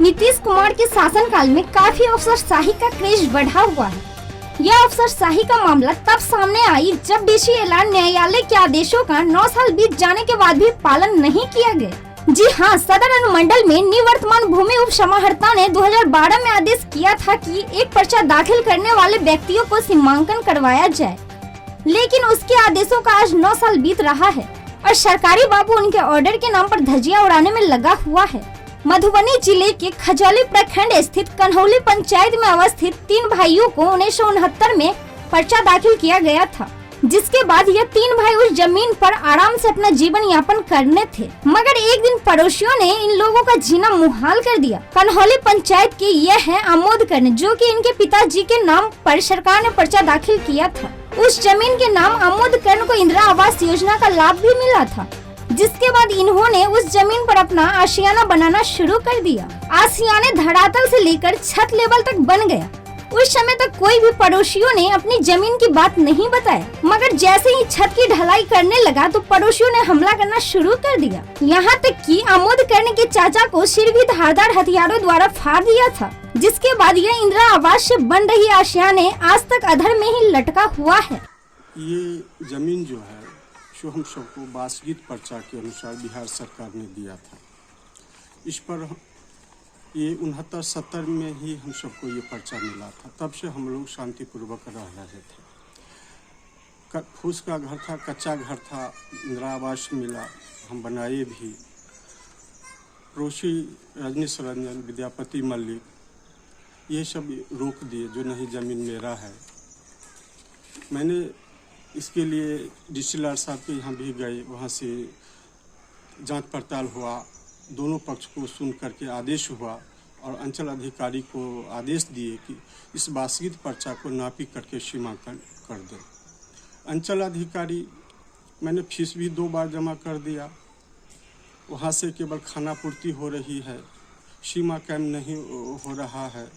नीतीश कुमार के शासनकाल में काफी अफसरशाही का क्रेज बढ़ा हुआ है। यह अफसरशाही का मामला तब सामने आई जब डीसीएलआर न्यायालय के आदेशों का 9 साल बीत जाने के बाद भी पालन नहीं किया गया। जी हाँ, सदर अनुमंडल में निवर्तमान भूमि उप समाहर्ता ने 2012 में आदेश किया था कि एक पर्चा दाखिल करने वाले व्यक्तियों को सीमांकन करवाया जाए, लेकिन उसके आदेशों का आज 9 साल बीत रहा है और सरकारी बाबू उनके ऑर्डर के नाम पर धज्जियां उड़ाने में लगा हुआ है। मधुबनी जिले के खजौली प्रखंड स्थित कन्हौली पंचायत में अवस्थित 3 भाइयों को 1969 में पर्चा दाखिल किया गया था, जिसके बाद ये 3 भाई उस जमीन पर आराम से अपना जीवन यापन करने थे। मगर एक दिन पड़ोसियों ने इन लोगों का जीना मुहाल कर दिया। कन्हौली पंचायत के ये है आमोद कर्ण, जो कि इनके पिताजी के नाम पर सरकार ने पर्चा दाखिल किया था। उस जमीन के नाम आमोद कर्ण को इंदिरा आवास योजना का लाभ भी मिला था, जिसके बाद इन्होंने उस जमीन पर अपना आशियाना बनाना शुरू कर दिया। आशियाने धरातल से लेकर छत लेवल तक बन गया। उस समय तक कोई भी पड़ोसियों ने अपनी जमीन की बात नहीं बताया, मगर जैसे ही छत की ढलाई करने लगा तो पड़ोसियों ने हमला करना शुरू कर दिया। यहाँ तक कि आमोद कर्ण के चाचा को सिर भी धारदार हथियारों द्वारा फाड़ दिया था, जिसके बाद यह इंदिरा आवास से बन रही आशियाने आज तक अधर में ही लटका हुआ है। ये जमीन जो है जो हम सबको वासगीत पर्चा के अनुसार बिहार सरकार ने दिया था। इस पर ये 69-70 में ही हम सबको ये पर्चा मिला था। तब से हम लोग शांतिपूर्वक रह रहे थे। फूस का घर था, कच्चा घर था, इंदिरा आवास मिला, हम बनाए भी। पड़ोसी रजनीश रंजन, विद्यापति मल्लिक ये सब रोक दिए जो नहीं जमीन मेरा है। मैंने इसके लिए डीसीएलआर साहब के यहाँ भी गए, वहाँ से जांच पड़ताल हुआ, दोनों पक्ष को सुन करके आदेश हुआ और अंचल अधिकारी को आदेश दिए कि इस वासगीत पर्चा को नापी करके सीमांकन कर दें। अंचल अधिकारी, मैंने फीस भी 2 बार जमा कर दिया, वहाँ से केवल खाना पूर्ति हो रही है, सीमा कैम नहीं हो रहा है।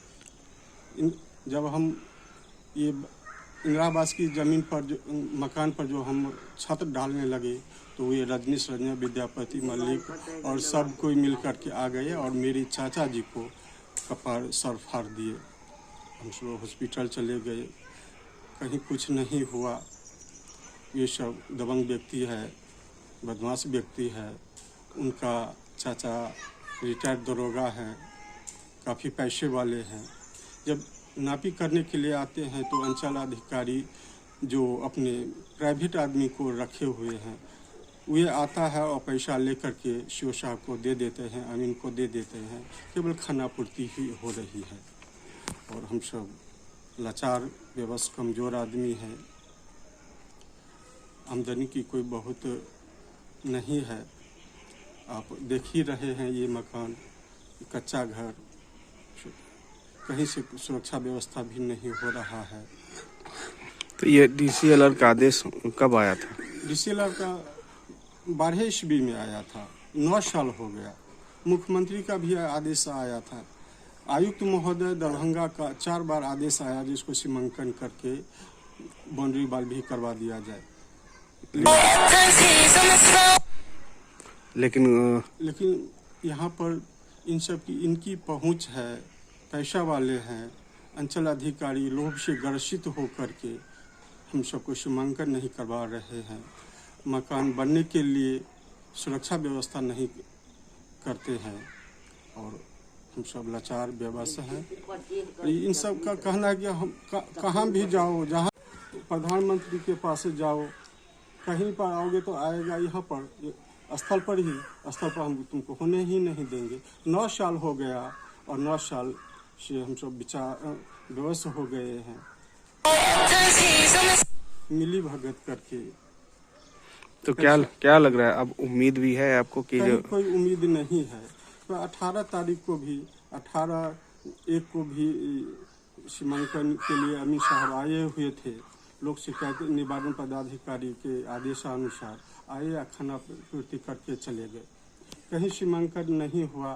जब हम ये इंदिरा आवास की ज़मीन पर मकान पर जो हम छत डालने लगे तो ये रजनीश रंजन, विद्यापति मल्लिक और सब कोई मिल कर के आ गए और मेरे चाचा जी को कपार सर फाड़ दिए। हम सब हॉस्पिटल चले गए, कहीं कुछ नहीं हुआ। ये सब दबंग व्यक्ति है, बदमाश व्यक्ति है। उनका चाचा रिटायर्ड दरोगा हैं, काफ़ी पैसे वाले हैं। जब नापी करने के लिए आते हैं तो अंचल अधिकारी जो अपने प्राइवेट आदमी को रखे हुए हैं, वे आता है और पैसा लेकर के सीओ साहब को दे देते हैं, अमीन को दे देते हैं। केवल खाना पूर्ति ही हो रही है और हम सब लाचार बेबस कमज़ोर आदमी हैं। आमदनी की कोई बहुत नहीं है। आप देख ही रहे हैं ये मकान, कच्चा घर, कहीं से सुरक्षा व्यवस्था भी नहीं हो रहा है। तो ये डीसीएलआर का आदेश कब आया था? डीसीएलआर का 12 ईस्वी में आया था, 9 साल हो गया। मुख्यमंत्री का भी आदेश आया था। आयुक्त महोदय दरभंगा का 4 बार आदेश आया जिसको सीमांकन करके बाउंड्री वाल भी करवा दिया जाए। लेकिन यहाँ पर इन सब की इनकी पहुँच है, पैसा वाले हैं। अंचल अधिकारी लोभ से ग्रसित होकर के हम सबको सीमांकन नहीं करवा रहे हैं। मकान बनने के लिए सुरक्षा व्यवस्था नहीं करते हैं और हम सब लाचार बेबस हैं। इन सब का कहना है कि हम कहाँ भी जाओ, जहाँ प्रधानमंत्री के पास जाओ, कहीं पर आओगे तो आएगा यहाँ पर स्थल पर हम तुमको होने ही नहीं देंगे। 9 साल हो गया और 9 साल से हम सब विचार बेबस हो गए हैं, मिली भगत करके। तो क्या लग रहा है, अब उम्मीद भी है आपको कि कोई उम्मीद नहीं है। तो 18 तारीख को भी 18/1 को भी सीमांकन के लिए अमीन साहब आए हुए थे। लोक शिकायत निवारण पदाधिकारी के आदेशानुसार आए या खाना पूर्ति करके चले गए। कहीं सीमांकन नहीं हुआ,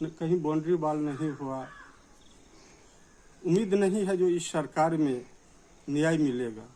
कहीं बाउंड्री वाल नहीं हुआ। उम्मीद नहीं है जो इस सरकार में न्याय मिलेगा।